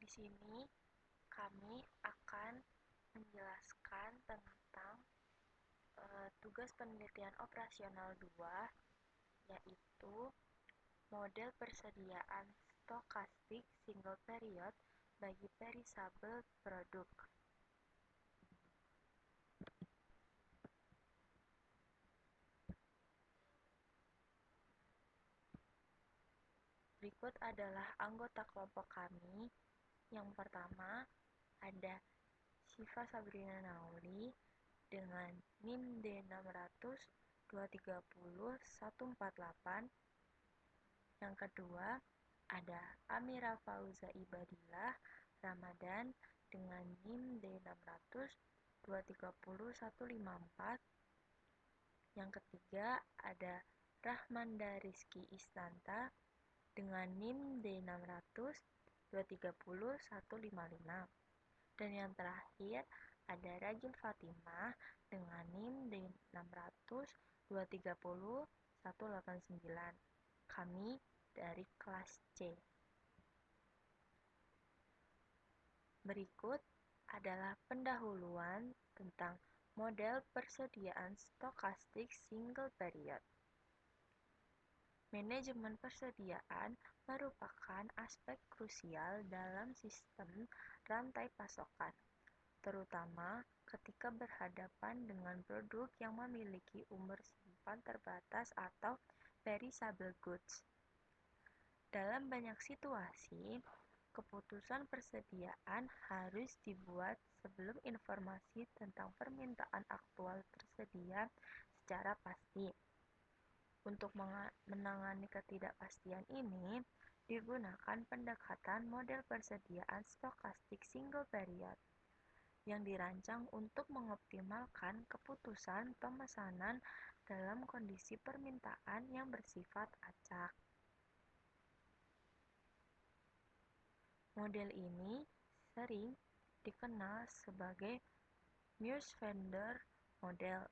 Di sini kami akan menjelaskan tentang tugas penelitian operasional 2, yaitu model persediaan stokastik single period bagi perisable produk. Berikut adalah anggota kelompok kami. Yang pertama ada Syifa Sabrina Nauli dengan NIM D600 230 148. Yang kedua ada Amira Fauza Ibadillah Ramadan dengan NIM D600 230 154. Yang ketiga ada Rahmanda Rizky Istanta dengan NIM D600 230 155. Dan yang terakhir ada Rajin Fatimah dengan NIM D600 230 189. Kami dari kelas C. Berikut adalah pendahuluan tentang model persediaan stokastik single period. Manajemen persediaan merupakan aspek krusial dalam sistem rantai pasokan, terutama ketika berhadapan dengan produk yang memiliki umur simpan terbatas atau perishable goods. Dalam banyak situasi, keputusan persediaan harus dibuat sebelum informasi tentang permintaan aktual tersedia secara pasti. Untuk menangani ketidakpastian ini, digunakan pendekatan model persediaan stokastik single period yang dirancang untuk mengoptimalkan keputusan pemesanan dalam kondisi permintaan yang bersifat acak. Model ini sering dikenal sebagai Muse-Vendor model,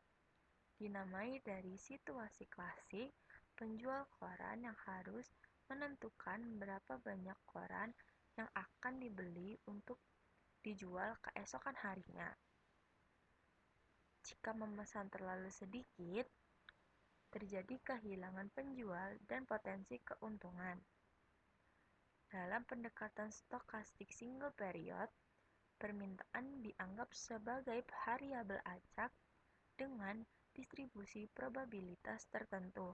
dinamai dari situasi klasik penjual koran yang harus menentukan berapa banyak koran yang akan dibeli untuk dijual keesokan harinya. Jika memesan terlalu sedikit, terjadi kehilangan penjual dan potensi keuntungan. Dalam pendekatan stokastik single period, permintaan dianggap sebagai variabel acak dengan distribusi probabilitas tertentu.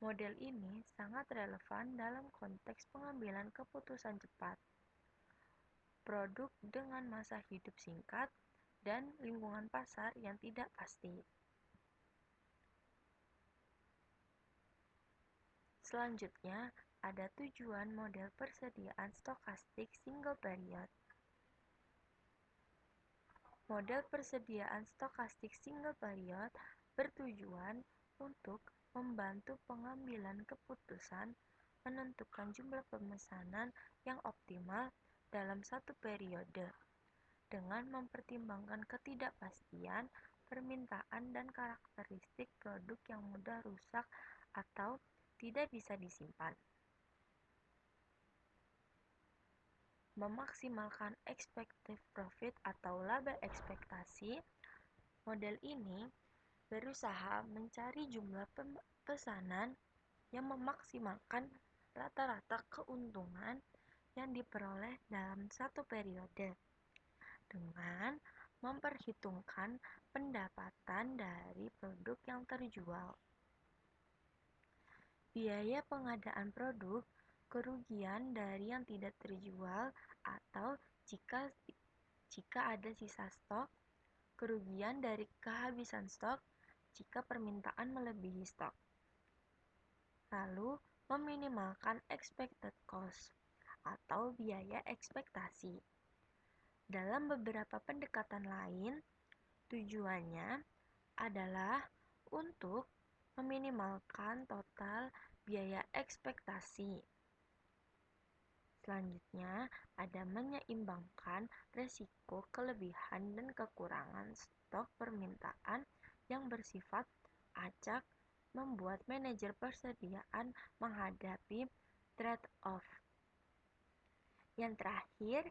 Model ini sangat relevan dalam konteks pengambilan keputusan cepat, produk dengan masa hidup singkat, dan lingkungan pasar yang tidak pasti. Selanjutnya, ada tujuan model persediaan stokastik single period. Model persediaan stokastik single period bertujuan untuk membantu pengambilan keputusan menentukan jumlah pemesanan yang optimal dalam satu periode dengan mempertimbangkan ketidakpastian permintaan dan karakteristik produk yang mudah rusak atau tidak bisa disimpan. Memaksimalkan expected profit atau laba ekspektasi, model ini berusaha mencari jumlah pesanan yang memaksimalkan rata-rata keuntungan yang diperoleh dalam satu periode dengan memperhitungkan pendapatan dari produk yang terjual. Biaya pengadaan produk, kerugian dari yang tidak terjual, atau jika ada sisa stok, kerugian dari kehabisan stok jika permintaan melebihi stok. Lalu, meminimalkan expected cost atau biaya ekspektasi. Dalam beberapa pendekatan lain, tujuannya adalah untuk meminimalkan total biaya ekspektasi. Selanjutnya, ada menyeimbangkan resiko kelebihan dan kekurangan stok permintaan yang bersifat acak, membuat manajer persediaan menghadapi trade-off. Yang terakhir,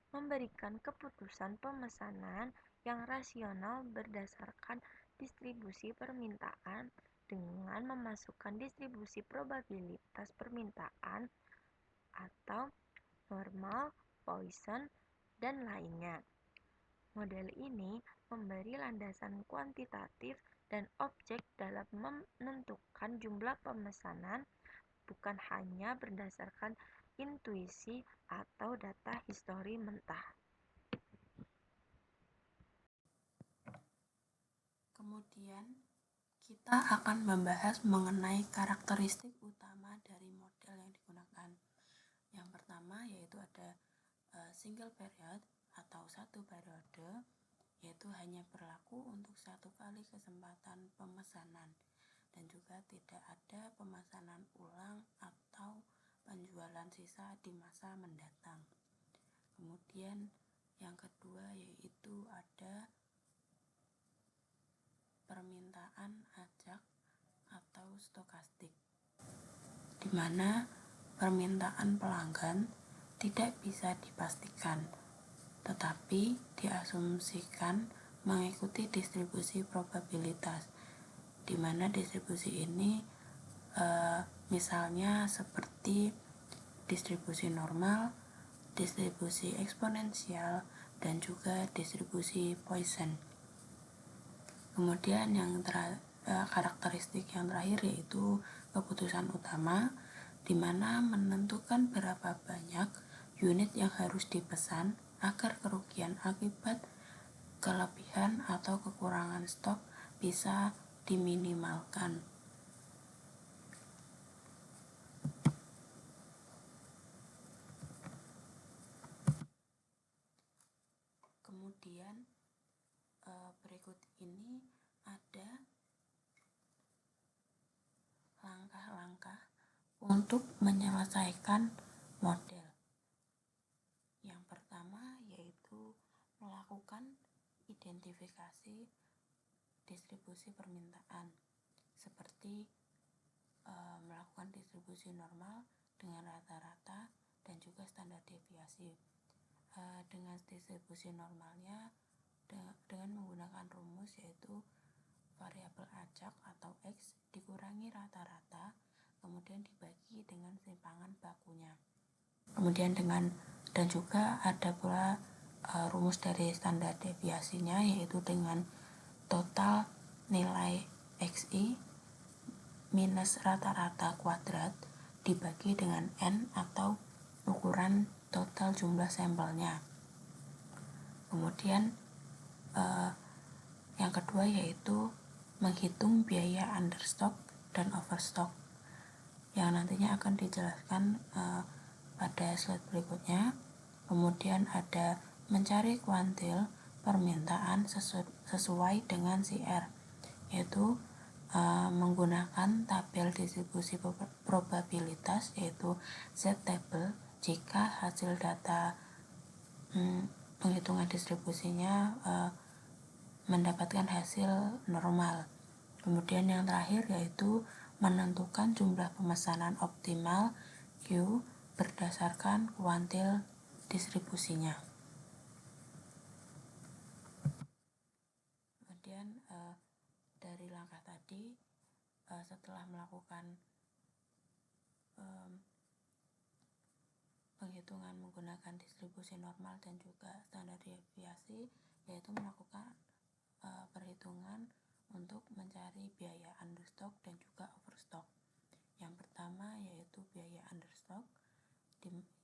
memberikan keputusan pemesanan yang rasional berdasarkan distribusi permintaan dengan memasukkan distribusi probabilitas permintaan atau normal, Poisson, dan lainnya. Model ini memberi landasan kuantitatif dan objek dalam menentukan jumlah pemesanan, bukan hanya berdasarkan intuisi atau data histori mentah. Kemudian kita akan membahas mengenai karakteristik utama dari model yang digunakan. Yang pertama yaitu ada single period atau satu periode, yaitu hanya berlaku untuk satu kali kesempatan pemesanan dan juga tidak ada pemesanan ulang atau penjualan sisa di masa mendatang. Kemudian yang kedua yaitu ada permintaan acak atau stokastik, di mana permintaan pelanggan tidak bisa dipastikan, tetapi diasumsikan mengikuti distribusi probabilitas, di mana distribusi ini misalnya seperti distribusi normal, distribusi eksponensial, dan juga distribusi Poisson. Kemudian karakteristik yang terakhir yaitu keputusan utama, di mana menentukan berapa banyak unit yang harus dipesan agar kerugian akibat kelebihan atau kekurangan stok bisa diminimalkan. Kemudian berikut ini ada langkah-langkah untuk menyelesaikan model. Yang pertama yaitu melakukan identifikasi distribusi permintaan, seperti melakukan distribusi normal dengan rata-rata dan juga standar deviasi. Dengan distribusi normalnya dengan menggunakan rumus yaitu variabel acak atau X dikurangi rata-rata, kemudian dibagi dengan simpangan bakunya. Kemudian dan juga ada pula rumus dari standar deviasinya, yaitu dengan total nilai XI minus rata-rata kuadrat dibagi dengan N atau ukuran total jumlah sampelnya. Kemudian yang kedua yaitu menghitung biaya understock dan overstock, yang nantinya akan dijelaskan pada slide berikutnya. Kemudian ada mencari kuantil permintaan sesuai dengan CR, yaitu menggunakan tabel distribusi probabilitas yaitu Z-table jika hasil data penghitungan distribusinya mendapatkan hasil normal. Kemudian yang terakhir yaitu menentukan jumlah pemesanan optimal Q berdasarkan kuantil distribusinya. Kemudian dari langkah tadi, setelah melakukan penghitungan menggunakan distribusi normal dan juga standar deviasi, yaitu melakukan perhitungan untuk mencari biaya understock dan juga overstock. Yang pertama yaitu biaya understock,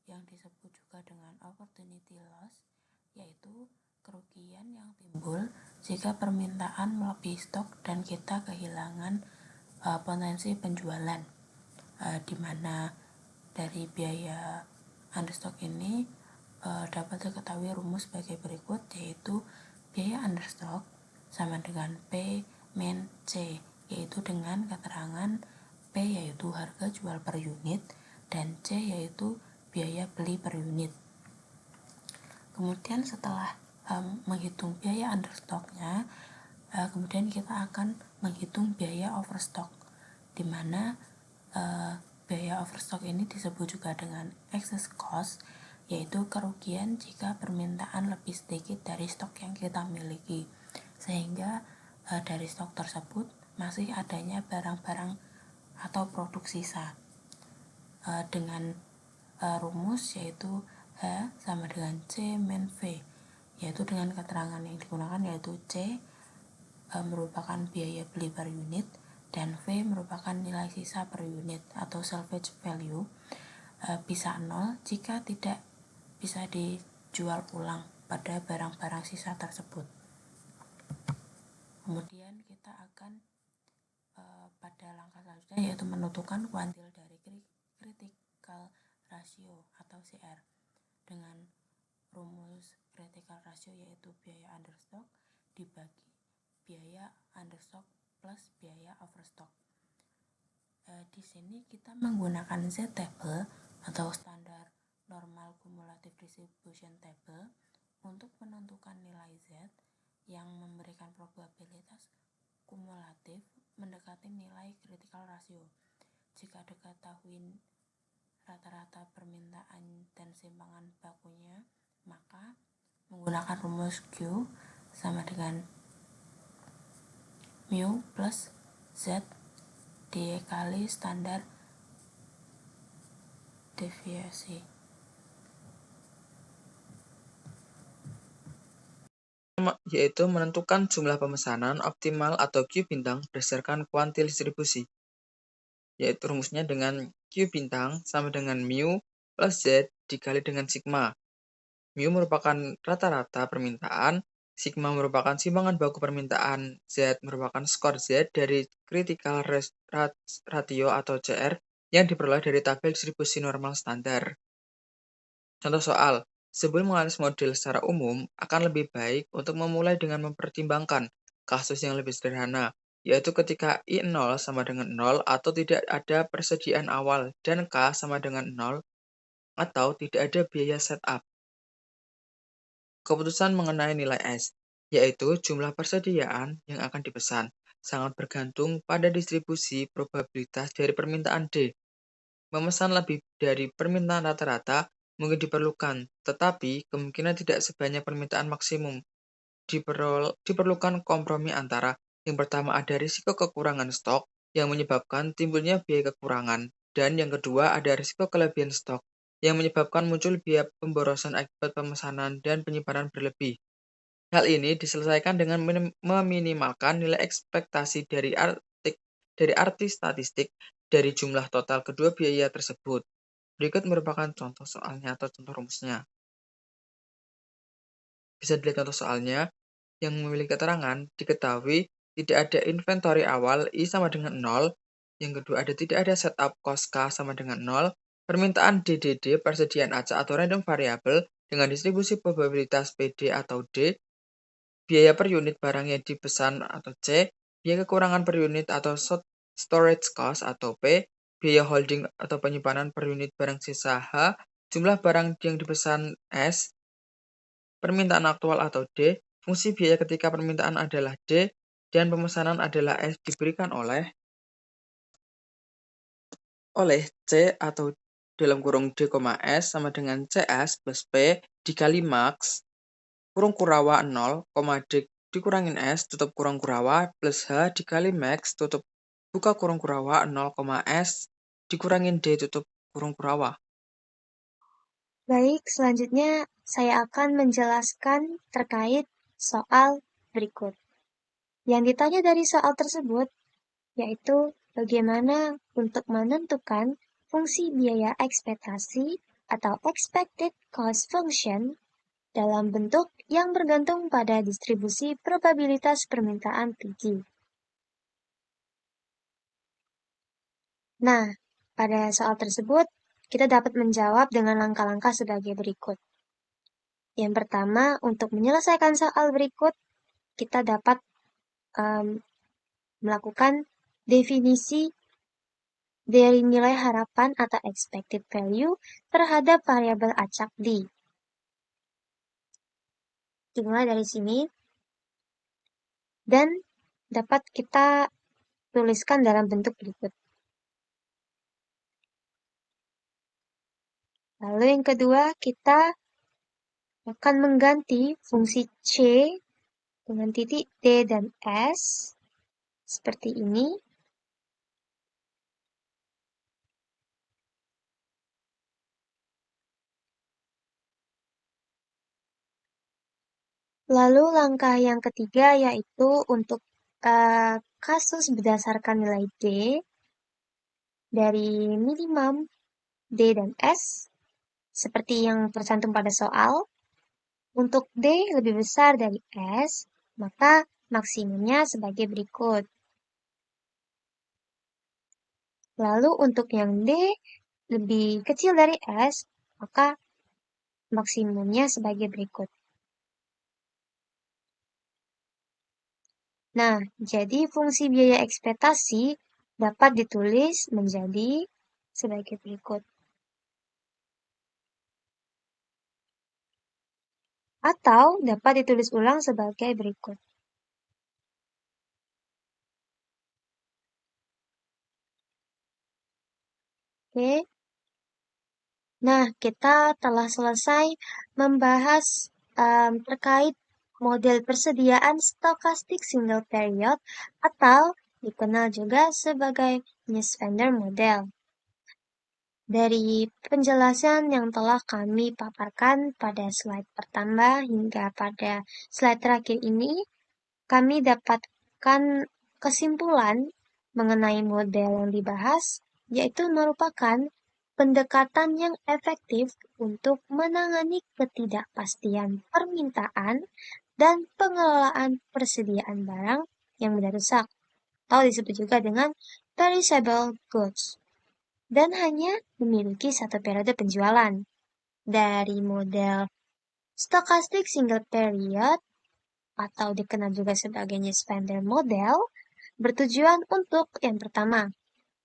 yang disebut juga dengan opportunity loss, yaitu kerugian yang timbul jika permintaan melebihi stok dan kita kehilangan potensi penjualan, di mana dari biaya understock ini dapat diketahui rumus sebagai berikut, yaitu biaya understock sama dengan P min C, yaitu dengan keterangan P yaitu harga jual per unit dan C yaitu biaya beli per unit. Kemudian setelah menghitung biaya understocknya, kemudian kita akan menghitung biaya overstock, di mana biaya overstock ini disebut juga dengan excess cost, yaitu kerugian jika permintaan lebih sedikit dari stok yang kita miliki, sehingga dari stok tersebut masih adanya barang-barang atau produk sisa. Dengan rumus yaitu H sama dengan C min V, yaitu dengan keterangan yang digunakan yaitu C merupakan biaya beli per unit dan V merupakan nilai sisa per unit atau salvage value, bisa 0 jika tidak bisa dijual ulang pada barang-barang sisa tersebut. Kemudian kita akan pada langkah selanjutnya yaitu menentukan kuantil dari critical ratio atau CR dengan rumus critical ratio yaitu biaya understock dibagi biaya understock plus biaya overstock. Di sini kita menggunakan Z table atau standar normal cumulative distribution table untuk menentukan nilai Z yang memberikan probabilitas kumulatif mendekati nilai critical ratio. Jika diketahui rata-rata permintaan dan simpangan bakunya, maka menggunakan rumus Q sama dengan mu plus Z dikali standar deviasi. Yaitu menentukan jumlah pemesanan optimal atau Q bintang berdasarkan kuantil distribusi. Yaitu rumusnya dengan Q bintang sama dengan mu plus Z dikali dengan sigma. Mu merupakan rata-rata permintaan, sigma merupakan simpangan baku permintaan, Z merupakan skor Z dari critical ratio atau CR yang diperoleh dari tabel distribusi normal standar. Contoh soal, sebelum menganalisis model secara umum, akan lebih baik untuk memulai dengan mempertimbangkan kasus yang lebih sederhana, yaitu ketika I0 sama dengan 0 atau tidak ada persediaan awal dan K sama dengan 0 atau tidak ada biaya setup. Keputusan mengenai nilai S, yaitu jumlah persediaan yang akan dipesan, sangat bergantung pada distribusi probabilitas dari permintaan D. Memesan lebih dari permintaan rata-rata mungkin diperlukan, tetapi kemungkinan tidak sebanyak permintaan maksimum. Diperlukan kompromi antara yang pertama ada risiko kekurangan stok yang menyebabkan timbulnya biaya kekurangan, dan yang kedua ada risiko kelebihan stok yang menyebabkan muncul biaya pemborosan akibat pemesanan dan penyimpanan berlebih. Hal ini diselesaikan dengan meminimalkan nilai ekspektasi dari arti statistik dari jumlah total kedua biaya tersebut. Berikut merupakan contoh soalnya atau contoh rumusnya. Bisa dilihat contoh soalnya, yang memiliki keterangan diketahui tidak ada inventory awal I sama dengan 0, yang kedua tidak ada setup cost K sama dengan 0, permintaan DDD persediaan acak atau random variable dengan distribusi probabilitas PD atau D, biaya per unit barang yang dipesan atau C, biaya kekurangan per unit atau storage cost atau P, biaya holding atau penyimpanan per unit barang sisa H, jumlah barang yang dipesan S, permintaan aktual atau D, fungsi biaya ketika permintaan adalah D, dan pemesanan adalah S diberikan oleh C atau dalam kurung D, S sama dengan CS plus P dikali max kurung kurawa 0, D dikurangin S tutup kurung kurawa plus H dikali max tutup buka kurung kurawa 0, S dikurangin D tutup kurung kurawa. Baik, selanjutnya saya akan menjelaskan terkait soal berikut. Yang ditanya dari soal tersebut yaitu bagaimana untuk menentukan fungsi biaya ekspektasi atau expected cost function dalam bentuk yang bergantung pada distribusi probabilitas permintaan PG. Nah, pada soal tersebut, kita dapat menjawab dengan langkah-langkah sebagai berikut. Yang pertama, untuk menyelesaikan soal berikut, kita dapat melakukan definisi dari nilai harapan atau expected value terhadap variabel acak D. Dimulai dari sini, dan dapat kita tuliskan dalam bentuk berikut. Lalu yang kedua, kita akan mengganti fungsi C dengan titik D dan S seperti ini. Lalu langkah yang ketiga yaitu untuk kasus berdasarkan nilai D dari minimum D dan S seperti yang tercantum pada soal. Untuk D lebih besar dari S, maka maksimumnya sebagai berikut. Lalu untuk yang D lebih kecil dari S, maka maksimumnya sebagai berikut. Nah, jadi fungsi biaya ekspektasi dapat ditulis menjadi sebagai berikut. Atau dapat ditulis ulang sebagai berikut. Oke. Nah, kita telah selesai membahas terkait model persediaan stochastic single period atau dikenal juga sebagai Nussbaum model. Dari penjelasan yang telah kami paparkan pada slide pertama hingga pada slide terakhir ini, kami dapatkan kesimpulan mengenai model yang dibahas, yaitu merupakan pendekatan yang efektif untuk menangani ketidakpastian permintaan dan pengelolaan persediaan barang yang mudah rusak, atau disebut juga dengan perishable goods, dan hanya memiliki satu periode penjualan. Dari model stochastic single period atau dikenal juga sebagai Nussbaum model, bertujuan untuk yang pertama,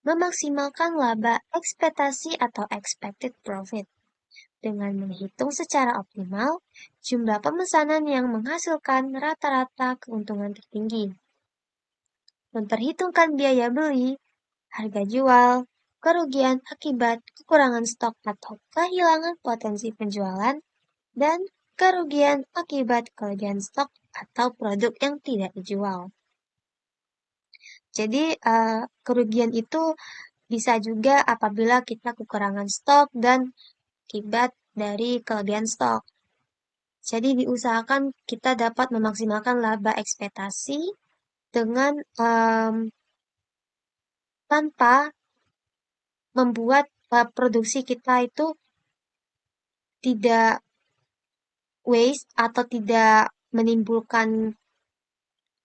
memaksimalkan laba ekspektasi atau expected profit dengan menghitung secara optimal jumlah pemesanan yang menghasilkan rata-rata keuntungan tertinggi. Memperhitungkan biaya beli, harga jual, kerugian akibat kekurangan stok atau kehilangan potensi penjualan, dan kerugian akibat kelebihan stok atau produk yang tidak dijual. Jadi kerugian itu bisa juga apabila kita kekurangan stok dan akibat dari kelebihan stok. Jadi diusahakan kita dapat memaksimalkan laba ekspektasi dengan tanpa membuat produksi kita itu tidak waste atau tidak menimbulkan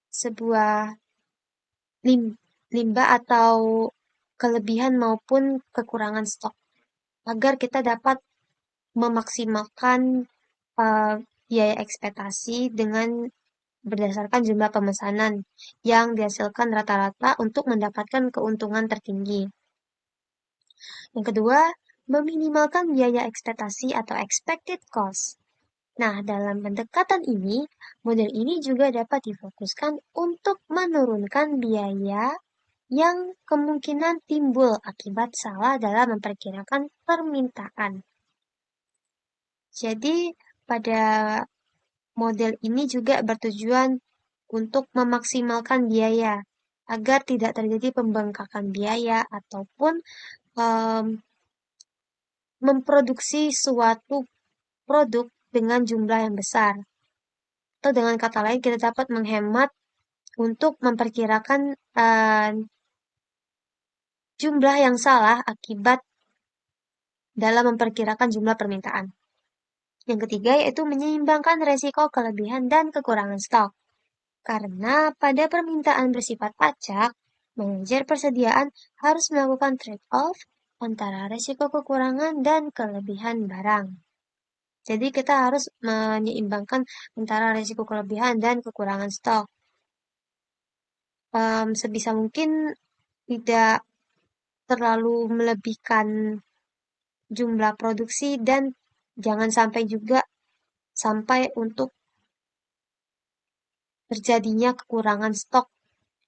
sebuah limbah atau kelebihan maupun kekurangan stok, agar kita dapat memaksimalkan biaya ekspektasi dengan berdasarkan jumlah pemesanan yang dihasilkan rata-rata untuk mendapatkan keuntungan tertinggi. Yang kedua, meminimalkan biaya ekspektasi atau expected cost. Nah, dalam pendekatan ini, model ini juga dapat difokuskan untuk menurunkan biaya yang kemungkinan timbul akibat salah dalam memperkirakan permintaan. Jadi, pada model ini juga bertujuan untuk memaksimalkan biaya agar tidak terjadi pembengkakan biaya ataupun memproduksi suatu produk dengan jumlah yang besar. Atau dengan kata lain, kita dapat menghemat untuk memperkirakan jumlah yang salah akibat dalam memperkirakan jumlah permintaan. Yang ketiga yaitu menyeimbangkan resiko kelebihan dan kekurangan stok. Karena pada permintaan bersifat acak, manajer persediaan harus melakukan trade-off antara resiko kekurangan dan kelebihan barang. Jadi kita harus menyeimbangkan antara resiko kelebihan dan kekurangan stok. Sebisa mungkin tidak terlalu melebihkan jumlah produksi dan jangan sampai juga sampai untuk terjadinya kekurangan stok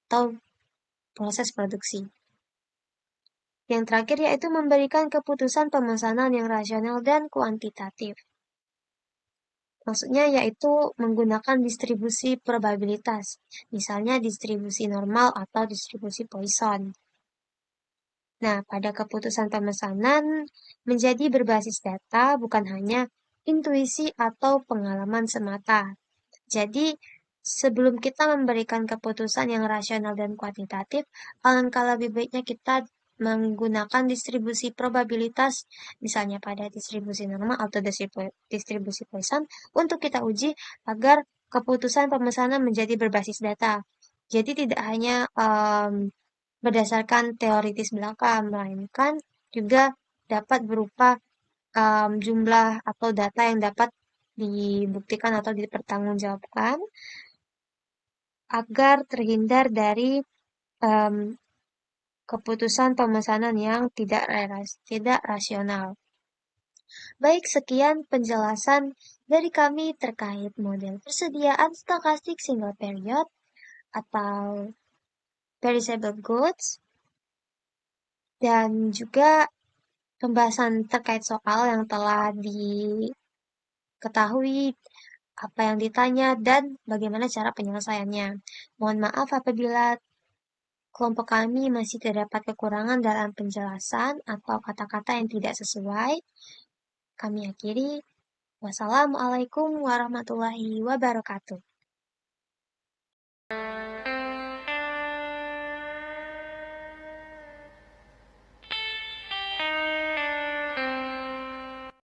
atau proses produksi. Yang terakhir yaitu memberikan keputusan pemesanan yang rasional dan kuantitatif. Maksudnya yaitu menggunakan distribusi probabilitas, misalnya distribusi normal atau distribusi Poisson. Nah, pada keputusan pemesanan menjadi berbasis data bukan hanya intuisi atau pengalaman semata. Jadi, sebelum kita memberikan keputusan yang rasional dan kuantitatif, alangkah lebih baiknya kita menggunakan distribusi probabilitas, misalnya pada distribusi normal atau distribusi Poisson, untuk kita uji agar keputusan pemesanan menjadi berbasis data. Jadi tidak hanya berdasarkan teoritis belaka, melainkan juga dapat berupa jumlah atau data yang dapat dibuktikan atau dipertanggungjawabkan agar terhindar dari keputusan pemesanan yang tidak rasional. Baik, sekian penjelasan dari kami terkait model persediaan stokastik single period atau perishable goods, dan juga pembahasan terkait soal yang telah diketahui, apa yang ditanya, dan bagaimana cara penyelesaiannya. Mohon maaf apabila kelompok kami masih terdapat kekurangan dalam penjelasan atau kata-kata yang tidak sesuai. Kami akhiri. Wassalamualaikum warahmatullahi wabarakatuh.